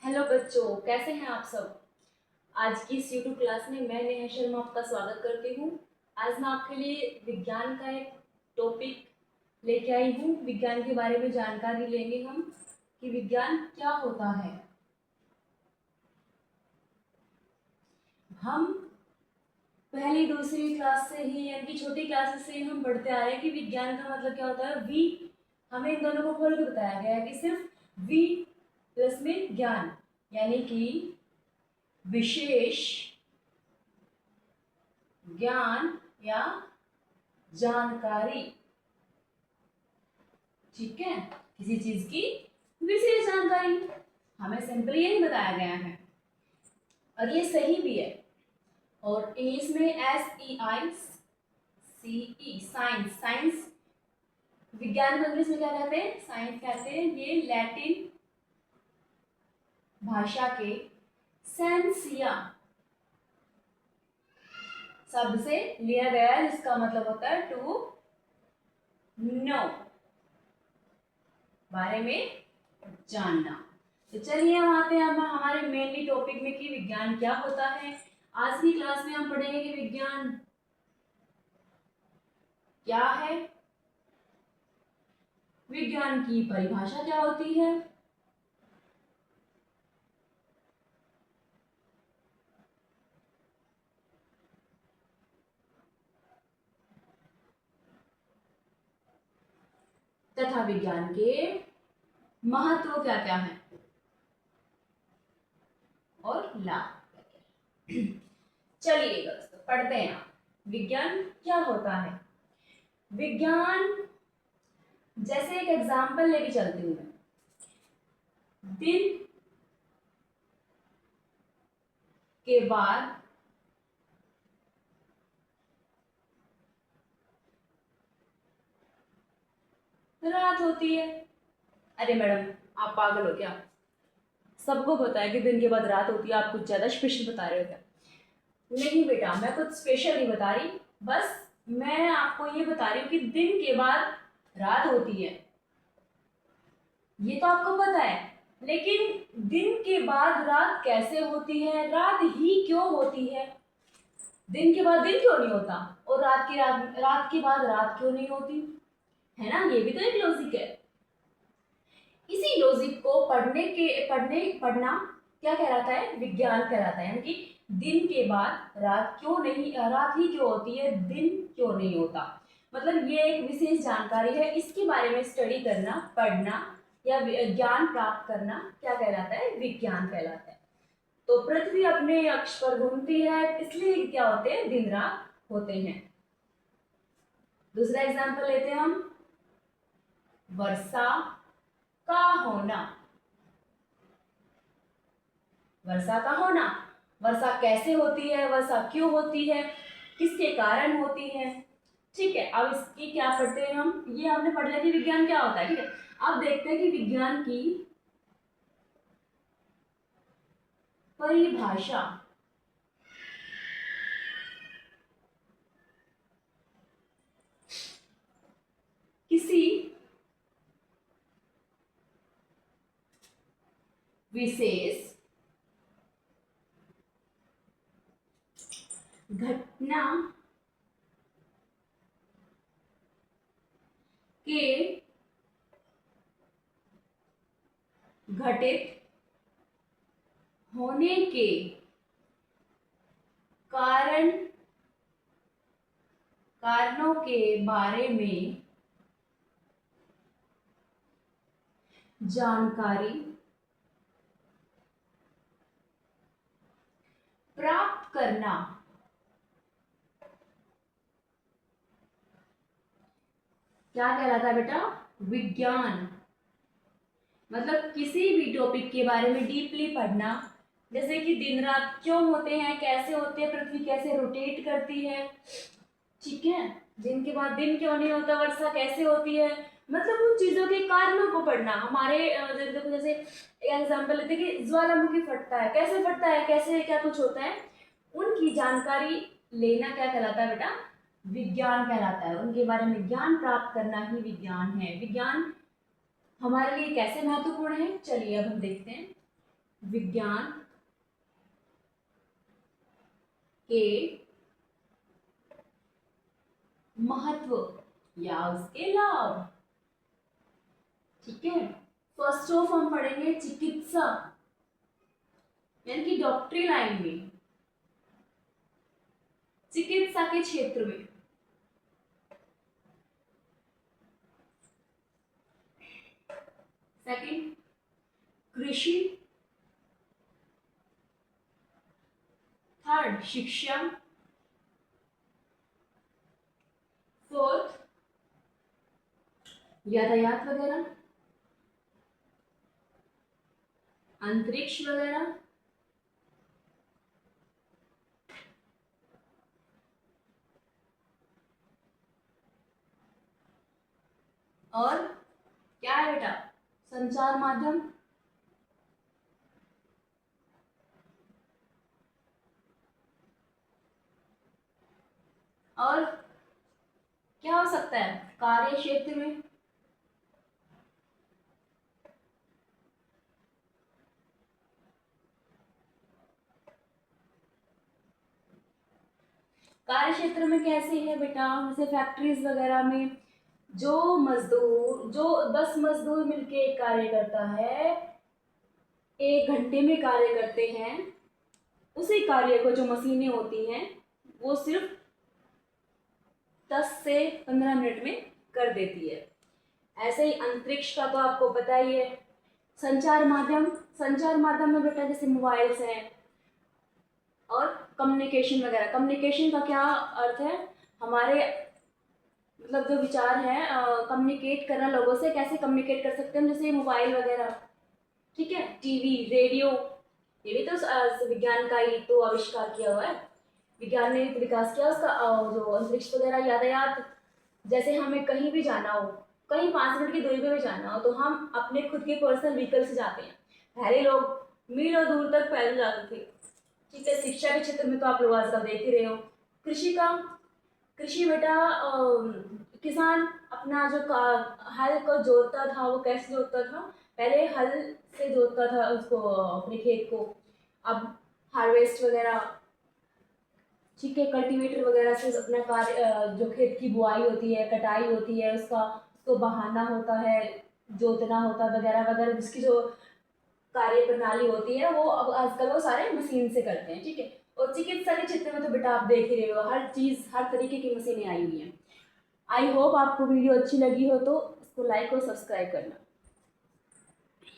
Hello बच्चों, कैसे हैं आप सब। आज की इस यूट्यूब क्लास में मैं नेहा शर्मा आपका स्वागत करती हूँ। आज मैं आपके लिए विज्ञान का एक टॉपिक लेके आई हूँ। विज्ञान के बारे में जानकारी लेंगे हम कि विज्ञान क्या होता है। हम पहली दूसरी क्लास से ही यानी कि छोटी क्लासेस से ही हम पढ़ते आ रहे हैं कि विज्ञान का मतलब क्या होता है। वी हमें इन दोनों को खोल के बताया गया है कि सिर्फ वी प्लस में ज्ञान यानी कि विशेष ज्ञान या जानकारी। ठीक है, किसी चीज की विशेष जानकारी हमें सिंपली यही बताया गया है और ये सही भी है। और इंग्लिश में SEICE साइंस साइंस विज्ञान को इंग्लिश में क्या कहते हैं, साइंस कहते हैं। ये लैटिन भाषा के सेंसिया शब्द से लिया गया है, जिसका मतलब होता है टू नो, बारे में जानना। तो चलिए हम आते हैं अब हमारे मेनली टॉपिक में कि विज्ञान क्या होता है। आज की क्लास में हम पढ़ेंगे कि विज्ञान क्या है, विज्ञान की परिभाषा क्या होती है, तथा विज्ञान के महत्व क्या क्या है और लाभ। चलिए दोस्तों पढ़ते हैं। विज्ञान क्या होता है। विज्ञान जैसे एक एग्जांपल लेके चलती हूँ मैं। दिन के बाद रात होती है। अरे मैडम आप पागल हो क्या, सबको पता है कि दिन के बाद रात होती है, आप कुछ ज्यादा स्पेशल बता रहे हो क्या। नहीं बेटा, मैं कुछ स्पेशल नहीं बता रही, बस मैं आपको ये बता रही हूँ कि दिन के बाद रात होती है, ये तो आपको पता है। लेकिन दिन के बाद रात कैसे होती है, रात ही क्यों होती है, दिन के बाद दिन क्यों नहीं होता और रात के बाद रात क्यों नहीं होती, है ना। ये भी तो एक लॉजिक है। इसी लॉजिक को पढ़ना क्या कहलाता है, विज्ञान कहलाता है। यानी कि दिन के बाद रात क्यों नहीं, रात ही क्यों होती है, दिन क्यों नहीं होता। मतलब ये एक विशेष जानकारी है, इसके बारे में स्टडी करना, पढ़ना या ज्ञान प्राप्त करना क्या कहलाता है, विज्ञान कहलाता है। तो पृथ्वी अपने अक्ष पर घूमती है, इसलिए क्या होते हैं, दिन रात होते हैं। दूसरा एग्जाम्पल लेते हैं हम, वर्षा का होना। वर्षा का होना, वर्षा कैसे होती है, वर्षा क्यों होती है, किसके कारण होती है। ठीक है, अब इसकी क्या पढ़ते हैं हम, ये हमने पढ़ लिया कि विज्ञान क्या होता है। ठीक है, अब देखते हैं कि विज्ञान की परिभाषा। किसी विशेष घटना के घटित होने के कारणों के बारे में जानकारी प्राप्त करना क्या कहलाता है बेटा, विज्ञान। मतलब किसी भी टॉपिक के बारे में डीपली पढ़ना, जैसे कि दिन रात क्यों होते हैं, कैसे होते हैं, पृथ्वी कैसे रोटेट करती है, ठीक है, दिन के बाद दिन क्यों नहीं होता, वर्षा कैसे होती है, मतलब उन चीजों के कारणों को पढ़ना। हमारे देखो जैसे एक एग्जांपल लेते हैं कि ज्वालामुखी फटता है, कैसे क्या कुछ होता है, उनकी जानकारी लेना क्या कहलाता है बेटा, विज्ञान कहलाता है। उनके बारे में ज्ञान प्राप्त करना ही विज्ञान है। विज्ञान हमारे लिए कैसे महत्वपूर्ण है, चलिए अब हम देखते हैं। विज्ञान के महत्व या उसके लाभ। ठीक है, फर्स्ट ऑफ हम पढ़ेंगे चिकित्सा यानी कि डॉक्टरी लाइन में, चिकित्सा के क्षेत्र में। सेकंड कृषि। थर्ड शिक्षा। फोर्थ यातायात वगैरह, अंतरिक्ष वगैरह। और क्या है बेटा, संचार माध्यम। और क्या हो सकता है कार्य क्षेत्र में, कार्य क्षेत्र में कैसे है बेटा, जैसे फैक्ट्रीज वगैरह में जो 10 मजदूर मिलके कार्य करता है, 1 घंटे में कार्य करते हैं, उसी कार्य को जो मशीनें होती हैं वो सिर्फ 10 से 15 मिनट में कर देती है। ऐसे ही अंतरिक्ष का तो आपको पता ही है। संचार माध्यम में बेटा जैसे मोबाइल्स हैं और कम्युनिकेशन वगैरह। कम्युनिकेशन का क्या अर्थ है, हमारे मतलब जो विचार है, कम्युनिकेट करना, लोगों से कैसे कम्युनिकेट कर सकते हैं, जैसे मोबाइल वगैरह। ठीक है, टीवी, रेडियो, ये भी तो विज्ञान का ही तो आविष्कार किया हुआ है, विज्ञान ने तो विकास किया उसका। जो अंतरिक्ष वगैरह, यातायात, जैसे हमें कहीं भी जाना हो, कहीं 5 मिनट की दूरी पे भी जाना हो, तो हम अपने खुद के पर्सनल व्हीकल से जाते हैं। पहले लोग मीलों दूर तक पैदल जाते थे। ठीक है, शिक्षा के क्षेत्र में तो आप लोग आजकल देख ही रहे हो। कृषि बेटा, किसान अपना जो हल को जोतता था, वो कैसे जोतता था, पहले हल से जोतता था उसको, अपने खेत को। अब हार्वेस्ट वगैरह, ठीक है, कल्टीवेटर वगैरह से अपना कार्य, जो खेत की बुआई होती है, कटाई होती है, उसको बहाना होता है, जोतना होता है वगैरह वगैरह, जिसकी जो कार्य प्रणाली होती है वो अब आजकल वो सारे मशीन से करते हैं। ठीक है, और चिकित्सा के क्षेत्र में तो बेटा आप देख ही रहे हो, हर चीज़, हर तरीके की मशीनें आई हुई हैं। आई होप आपको वीडियो अच्छी लगी हो तो इसको लाइक और सब्सक्राइब करना।